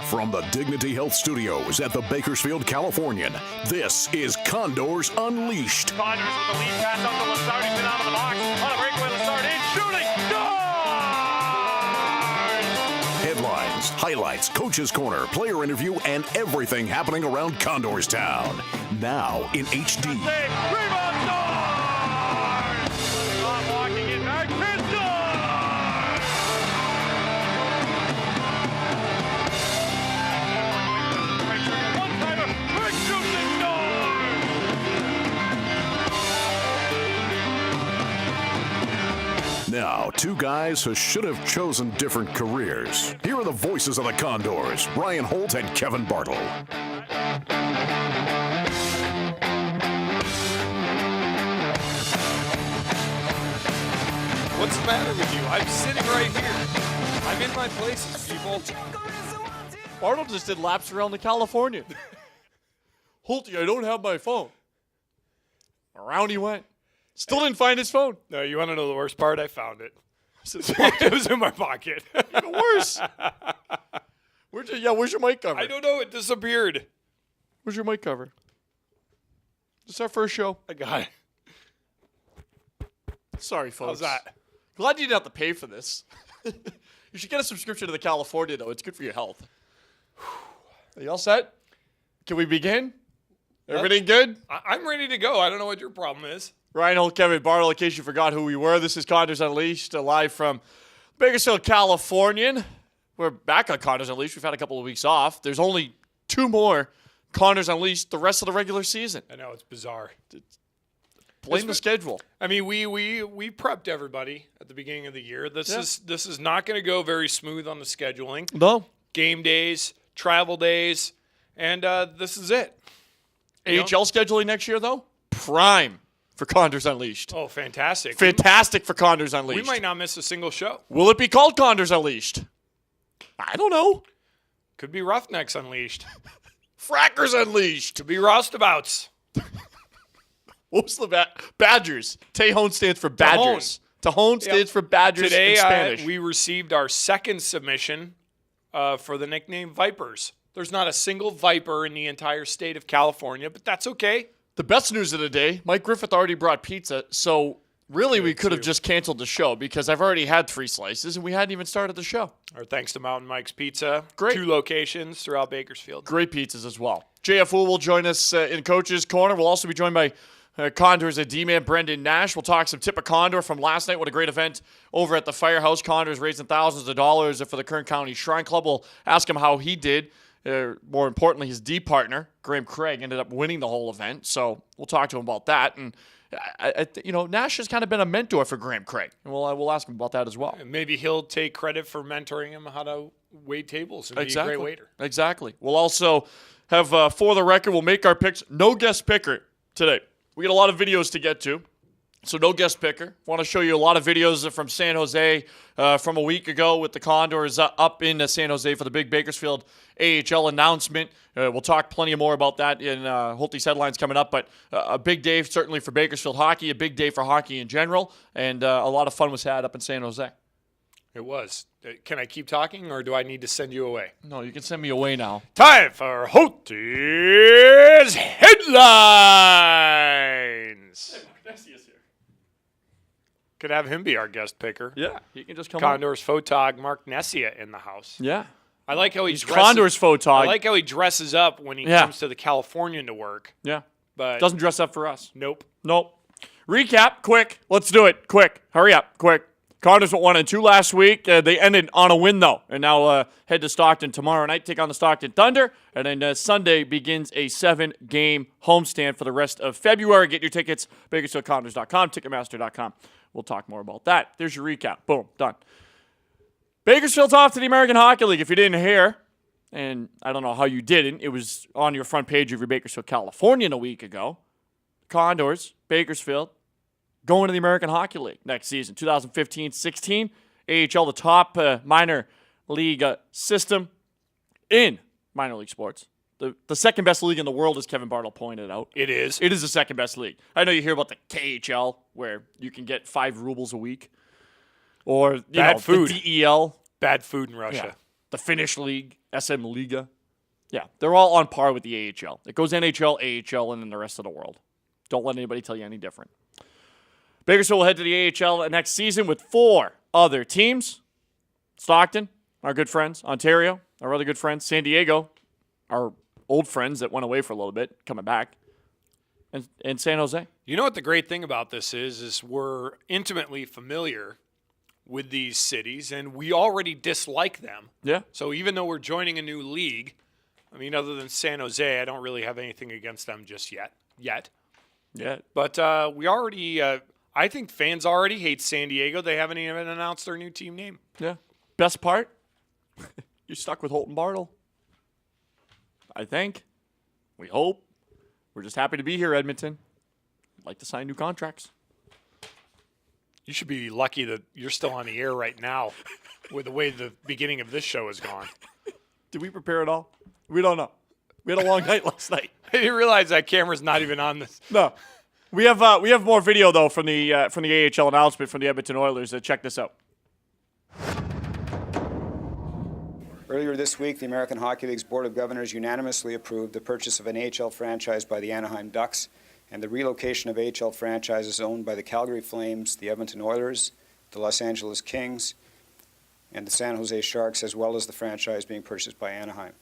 From the Dignity Health Studios at the Bakersfield Californian, this is Condors Unleashed. Condors with the lead pass out to Lazard. He's been out of the box. On a breakaway, Lazard in, shooting, scores! Headlines, highlights, coach's corner, player interview, and everything happening around Condors Town. Now in HD. Save, rebound, scores! Not walking it back, and scores! One-timer, quick shoots and scores! Now, two guys who should have chosen different careers. Here are the voices of the Condors, Ryan Holt and Kevin Bartle. What's the matter with you? I'm sitting right here. I'm in my places, people. Bartle just did laps around the Californian. Holty, I don't have my phone. Around he went. Still didn't find his phone. No, you want to know the worst part? I found it. It was in my pocket. Even worse. Where's your mic cover? I don't know. It disappeared. Where's your mic cover? This is our first show. I got it. Sorry, folks. How's that? Glad you didn't have to pay for this. You should get a subscription to the California, though. It's good for your health. Are you all set? Can we begin? Everything good? I'm ready to go. I don't know what your problem is. Ryan Holt, Kevin Bartle, in case you forgot who we were, this is Condors Unleashed, live from Bakersfield, Californian. We're back on Condors Unleashed. We've had a couple of weeks off. There's only two more Condors Unleashed the rest of the regular season. I know, it's bizarre. Blame the schedule. I mean, we prepped everybody at the beginning of the year. This is not going to go very smooth on the scheduling. No. Game days, travel days, and this is it. AHL scheduling next year, though? Prime for Condors Unleashed. Oh, fantastic. Fantastic for Condors Unleashed. We might not miss a single show. Will it be called Condors Unleashed? I don't know. Could be Roughnecks Unleashed. Frackers Unleashed. Could be Roustabouts. What was the Badgers? Tejon stands for Badgers. Tejon stands for Badgers Today, in Spanish. we received our second submission for the nickname Vipers. There's not a single Viper in the entire state of California, but that's okay. The best news of the day, Mike Griffith already brought pizza, so really we could have just canceled the show because I've already had 3 slices and we hadn't even started the show. Our thanks to Mountain Mike's Pizza. Great. 2 locations throughout Bakersfield. Great pizzas as well. JFU will join us in Coach's Corner. We'll also be joined by Condors D-Man Brendan Nash. We'll talk some tip of Condor from last night. What a great event over at the Firehouse. Condors raising thousands of dollars for the Kern County Shrine Club. We'll ask him how he did. More importantly, his D partner, Graham Craig, ended up winning the whole event. So we'll talk to him about that. And, Nash has kind of been a mentor for Graham Craig. And we'll ask him about that as well. And maybe he'll take credit for mentoring him how to wait tables and be a great waiter. Exactly. We'll also have, for the record, we'll make our picks. No guest picker today. We got a lot of videos to get to, so no guest picker. Want to show you a lot of videos from San Jose from a week ago with the Condors up in San Jose for the big Bakersfield AHL announcement. We'll talk plenty more about that in Hotties Headlines coming up, but a big day certainly for Bakersfield hockey, a big day for hockey in general, and a lot of fun was had up in San Jose. It was. Can I keep talking, or do I need to send you away? No, you can send me away now. Time for Hotties Headlines. Nessia's here. Could have him be our guest picker. Yeah, he can just come Condors photog Mark Nessia in the house. Yeah. I like how He's Condors photog. I like how he dresses up when he comes to the Californian to work. Yeah. But doesn't dress up for us. Nope. Recap, quick. Let's do it. Quick. Hurry up. Quick. Condors went 1-2 last week. They ended on a win, though, and now head to Stockton tomorrow night, take on the Stockton Thunder, and then Sunday begins a 7-game homestand for the rest of February. Get your tickets, BakersfieldCondors.com, Ticketmaster.com. We'll talk more about that. There's your recap. Boom. Done. Bakersfield's off to the American Hockey League. If you didn't hear, and I don't know how you didn't, it was on your front page of your Bakersfield Californian a week ago. Condors, Bakersfield, going to the American Hockey League next season, 2015-16. AHL, the top minor league system in minor league sports. The second best league in the world, as Kevin Bartle pointed out. It is. It is the second best league. I know you hear about the KHL, where you can get 5 rubles a week. Or, Bad food. the DEL. Bad food in Russia. the Finnish League, SM Liga. Yeah, they're all on par with the AHL. It goes NHL, AHL, and then the rest of the world. Don't let anybody tell you any different. Bakersfield will head to the AHL next season with 4 other teams. Stockton, our good friends. Ontario, our other good friends. San Diego, our old friends that went away for a little bit, coming back. And San Jose. You know what the great thing about this is we're intimately familiar with these cities, and we already dislike them. Yeah. So even though we're joining a new league, I mean, other than San Jose, I don't really have anything against them just yet. Yeah. But we already, I think fans already hate San Diego. They haven't even announced their new team name. Yeah. Best part, you're stuck with Holton Bartle. I think. We hope. We're just happy to be here, Edmonton. I'd like to sign new contracts. You should be lucky that you're still on the air right now with the way the beginning of this show has gone. Did we prepare it all? We don't know. We had a long night last night. I didn't realize that camera's not even on this. No. We have more video, though, from the AHL announcement from the Edmonton Oilers. Check this out. Earlier this week, the American Hockey League's Board of Governors unanimously approved the purchase of an AHL franchise by the Anaheim Ducks and the relocation of AHL franchises owned by the Calgary Flames, the Edmonton Oilers, the Los Angeles Kings, and the San Jose Sharks, as well as the franchise being purchased by Anaheim.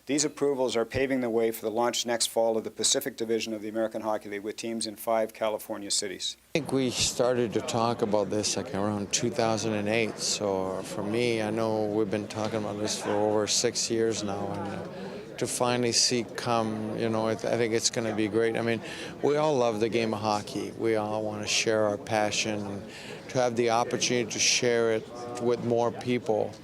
These approvals are paving the way for the launch next fall of the Pacific Division of the American Hockey League with teams in 5 California cities. I think we started to talk about this like around 2008. So for me, I know we've been talking about this for over 6 years now, and to finally see come, I think it's going to be great. I mean, we all love the game of hockey. We all want to share our passion, to have the opportunity to share it with more people.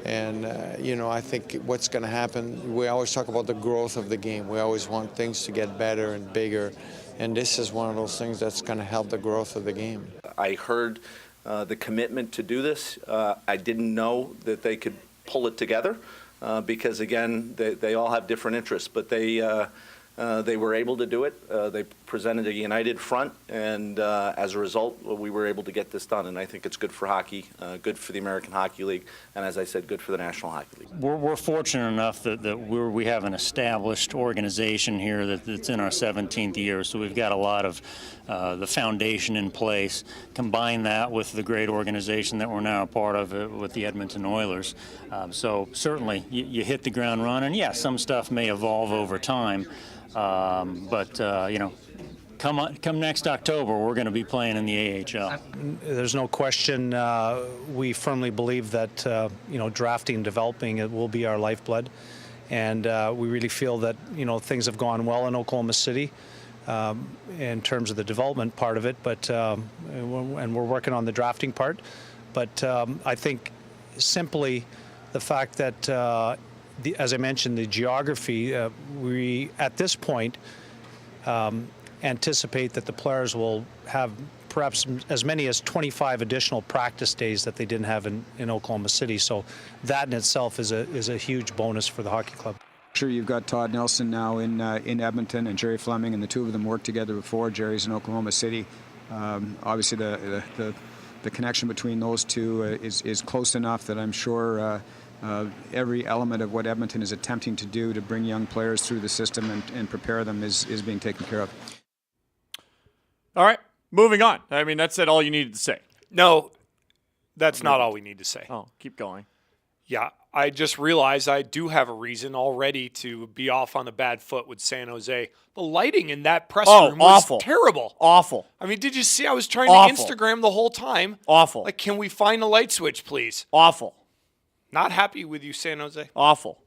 And, I think what's going to happen, we always talk about the growth of the game. We always want things to get better and bigger. And this is one of those things that's going to help the growth of the game. I heard the commitment to do this. I didn't know that they could pull it together because, again, they all have different interests. But they were able to do it. They presented a united front, and as a result, we were able to get this done. And I think it's good for hockey, good for the American Hockey League, and as I said, good for the National Hockey League. We're fortunate enough that we have an established organization here that's in our 17th year, so we've got a lot of the foundation in place. Combine that with the great organization that we're now a part of with the Edmonton Oilers. So certainly you hit the ground running. Yeah, some stuff may evolve over time. But come next October, we're going to be playing in the AHL. There's no question. We firmly believe that drafting and developing it will be our lifeblood, and we really feel that things have gone well in Oklahoma City in terms of the development part of it. But and we're working on the drafting part. But I think simply the fact that. As I mentioned, the geography, we, at this point, anticipate that the players will have perhaps as many as 25 additional practice days that they didn't have in Oklahoma City. So that in itself is a huge bonus for the hockey club. Sure, you've got Todd Nelson now in Edmonton and Jerry Fleming, and the two of them worked together before. Jerry's in Oklahoma City. Obviously, the connection between those two is close enough that I'm sure every element of what Edmonton is attempting to do to bring young players through the system and prepare them is being taken care of. All right, moving on. I mean, that's all you needed to say. No, that's not all we need to say. Oh, keep going. Yeah, I just realized I do have a reason already to be off on the bad foot with San Jose. The lighting in that press room was awful. Terrible. Awful. I mean, did you see? I was trying Awful. to Instagram the whole time. Awful. Like, can we find a light switch, please? Awful. Not happy with you, San Jose. Awful.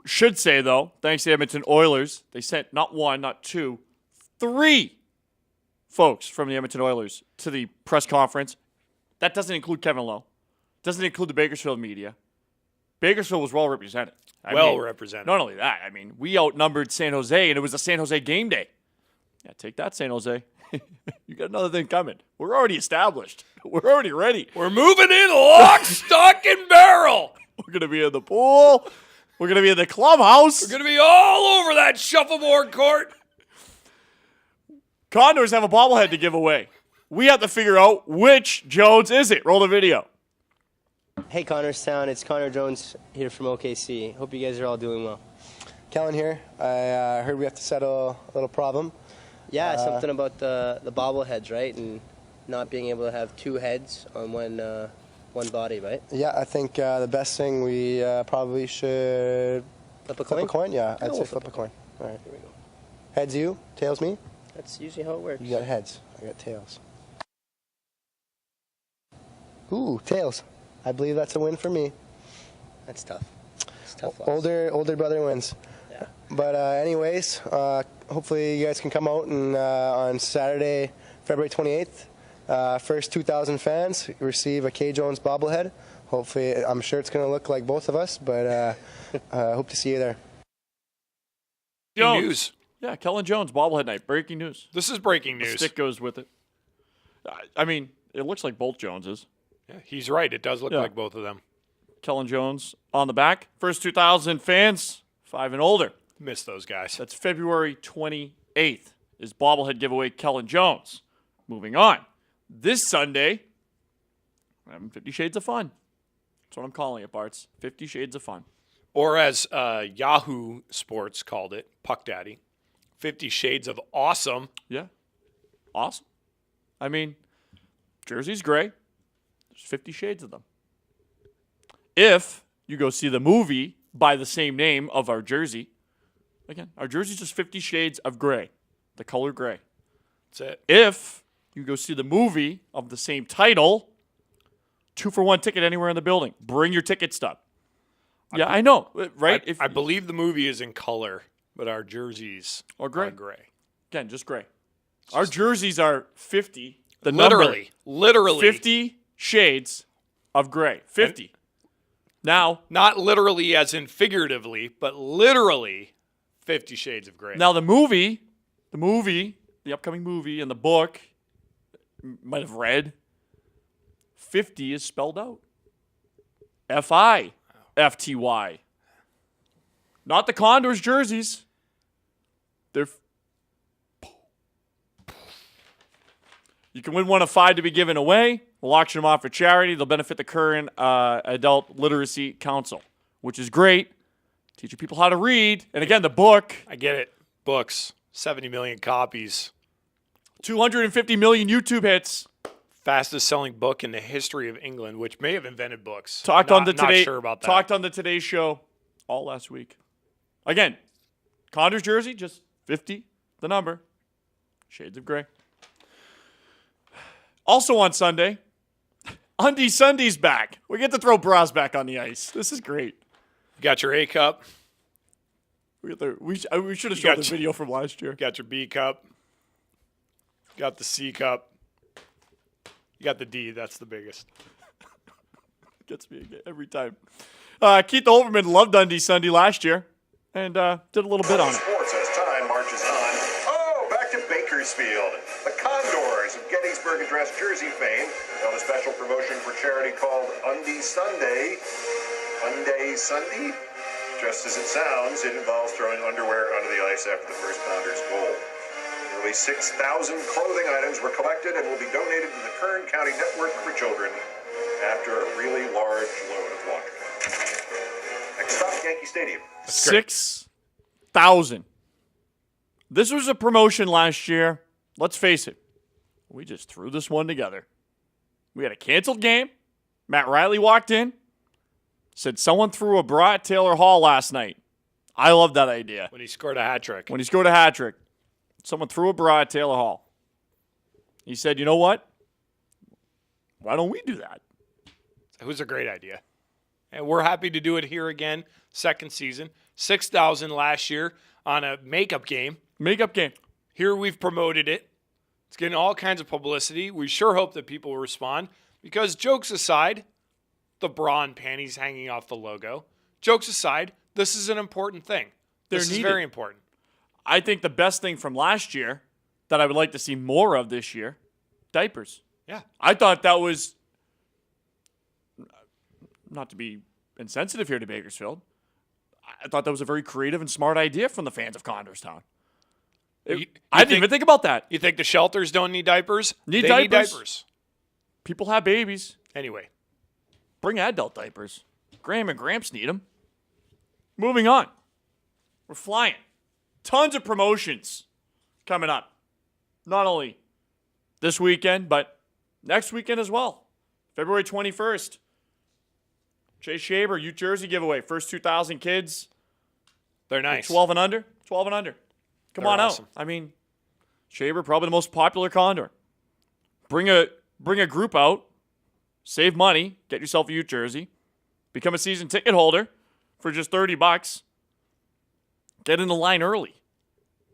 Should say, though, thanks to the Edmonton Oilers, they sent not one, not two, 3 folks from the Edmonton Oilers to the press conference. That doesn't include Kevin Lowe. Doesn't include the Bakersfield media. Bakersfield was well represented. Represented. Not only that, I mean, we outnumbered San Jose, and it was a San Jose game day. Yeah, take that, San Jose. You got another thing coming. We're already established. We're already ready. We're moving in lock, stock, and barrel. We're going to be in the pool. We're going to be in the clubhouse. We're going to be all over that shuffleboard court. Condors have a bobblehead to give away. We have to figure out which Jones is it. Roll the video. Hey, Connorstown, it's Connor Jones here from OKC. Hope you guys are all doing well. Kellen here. I heard we have to settle a little problem. Yeah, something about the bobbleheads, right? And not being able to have two heads on one body, right? Yeah, I think the best thing we probably should Flip a coin? Yeah, I'd say we'll flip a coin. All right. Here we go. Heads you, tails me. That's usually how it works. You got heads. I got tails. Ooh, tails. I believe that's a win for me. That's tough. It's a tough loss. Older brother wins. Yeah. But anyways, hopefully you guys can come out and on Saturday, February 28th, first 2,000 fans receive a K. Jones bobblehead. Hopefully, I'm sure it's going to look like both of us, but hope to see you there. News. Yeah, Kellen Jones, bobblehead night. Breaking news. This is breaking The news. stick goes with it. I mean, it looks like both Joneses. Yeah, he's right. It does look Yeah. like both of them. Kellen Jones on the back. First 2,000 fans, 5 and older. Miss those guys. That's February 28th is bobblehead giveaway Kellen Jones. Moving on. This Sunday, we're having 50 Shades of Fun. That's what I'm calling it, Barts. 50 Shades of Fun. Or as Yahoo Sports called it, Puck Daddy, 50 Shades of Awesome. Yeah. Awesome. I mean, jersey's gray. There's 50 shades of them. If you go see the movie by the same name of our jersey, again, our jersey's just 50 shades of gray, the color gray. That's it. If you go see the movie of the same title, 2-for-1 ticket anywhere in the building. Bring your ticket stub. Yeah, I know, right? I believe the movie is in color, but our jerseys Are gray. are gray. Again, just gray. Our jerseys are 50. The Literally. number, 50 shades of gray. 50. Now, Not literally as in figuratively, but literally 50 Shades of Gray. now the movie, the upcoming movie and the book, might have read, 50 is spelled out. F-I-F-T-Y. Not the Condors jerseys. They're... You can win one of 5 to be given away. We'll auction them off for charity. They'll benefit the current Adult Literacy Council, which is great. Teaching people how to read. And again, the book, I get it. Books, 70 million copies. 250 million YouTube hits. Fastest selling book in the history of England, which may have invented books. Talked Not- on the not Today. sure about that. Talked on the Today Show all last week. Again, Condors jersey, just 50, the number. Shades of gray. Also on Sunday, Undie Sunday's back. We get to throw bras back on the ice. This is great. You got your A cup, We should have You shown got the video from last year. you got your B cup, you got the C cup, you got the D. That's the biggest. Gets me again every time. Keith Overman loved Undie Sunday last year and did a little bit on it. Sports as time marches on. Oh, back to Bakersfield. The Condors of Gettysburg Address jersey fame held a special promotion for charity called Undie Sunday. Undie Sunday? Just as it sounds, it involves throwing underwear onto the ice after the first Condors goal. Nearly 6,000 clothing items were collected and will be donated to the Kern County Network for Children after a really large load of laundry. Next stop, Yankee Stadium. 6,000. This was a promotion last year. Let's face it. We just threw this one together. We had a canceled game. Matt Riley walked in, said someone threw a bra at Taylor Hall last night. I love that idea. When he scored a hat trick. When he scored a hat trick, someone threw a bra at Taylor Hall. He said, you know what? Why don't we do that? It was a great idea. And we're happy to do it here again, second season. 6,000 last year on a makeup game. Makeup game. Here we've promoted it. It's getting all kinds of publicity. We sure hope that people will respond because jokes aside, the bra and panties hanging off the logo. Jokes aside, this is an important thing. This is needed. very important. I think the best thing from last year that I would like to see more of this year, diapers. Yeah. I thought that was, not to be insensitive here to Bakersfield, I thought that was a very creative and smart idea from the fans of Condorstown. I didn't even think about that. You think the shelters don't need diapers? Need They diapers. need diapers. People have babies. Anyway, Bring adult diapers. Graham and Gramps need them. Moving on. We're flying. Tons of promotions coming up. Not only this weekend, but next weekend as well. February 21st. Chase Shaber, Youth Jersey giveaway. First 2,000 kids. They're nice. 12 and under. 12 and under. Come on awesome. out. I mean, Shaber, probably the most popular Condor. Bring a group out. Save money. Get yourself a Youth Jersey. Become a season ticket holder for just $30. Get in the line early.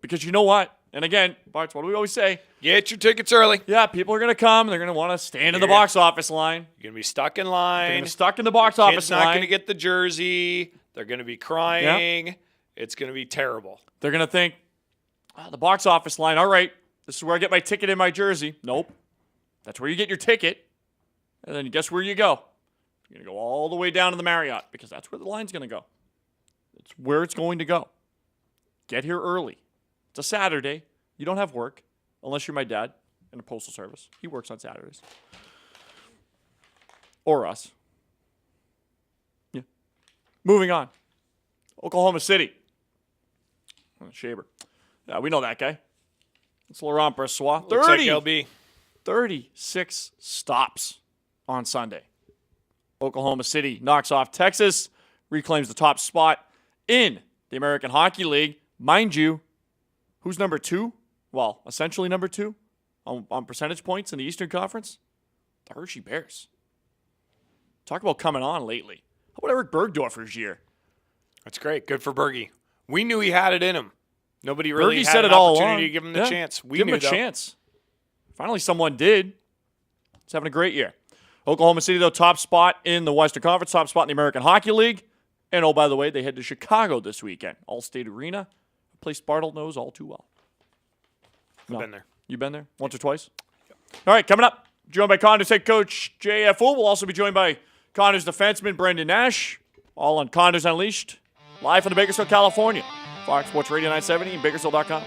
Because you know what? And again, Bart's, what do we always say? Get your tickets early. Yeah, people are going to come. They're going to want to stand in the box office line. You're going to be stuck in line. They're going to be stuck in the box Your office kid's line. not going to get the jersey. They're going to be crying. Yep. It's going to be terrible. They're going to think, the box office line, all right, this is where I get my ticket and my jersey. Nope. That's where you get your ticket. And then guess where you go? You're going to go all the way down to the Marriott because that's where the line's going to go. It's where it's going to go. Get here early. It's a Saturday. You don't have work unless you're my dad in the Postal Service. He works on Saturdays. Or us. Yeah. Moving on. Oklahoma City. Shaber. Yeah, we know that guy. It's Laurent Brossois. Looks like LB. 36 stops on Sunday. Oklahoma City knocks off Texas, reclaims the top spot in the American Hockey League. Mind you, who's number 2? Well, essentially number 2 on percentage points in the Eastern Conference? The Hershey Bears. Talk about coming on lately. How about Eric Bergdorfer's year? That's great. Good for Bergie. We knew he had it in him. Nobody really Bergie had said an it all opportunity along. to give him the chance. We give knew him a chance. Finally, someone did. He's having a great year. Oklahoma City, though, top spot in the Western Conference, top spot in the American Hockey League. And, oh, by the way, they head to Chicago this weekend. Allstate Arena, a place Bartle knows all too well. I've been there. You been there? Once or twice? Yep. All right, coming up, joined by Condors head coach JFO. We'll also be joined by Condors defenseman Brendan Nash. All on Condors Unleashed, live from the Bakersfield, California. Fox Sports Radio 970 and Bakersfield.com.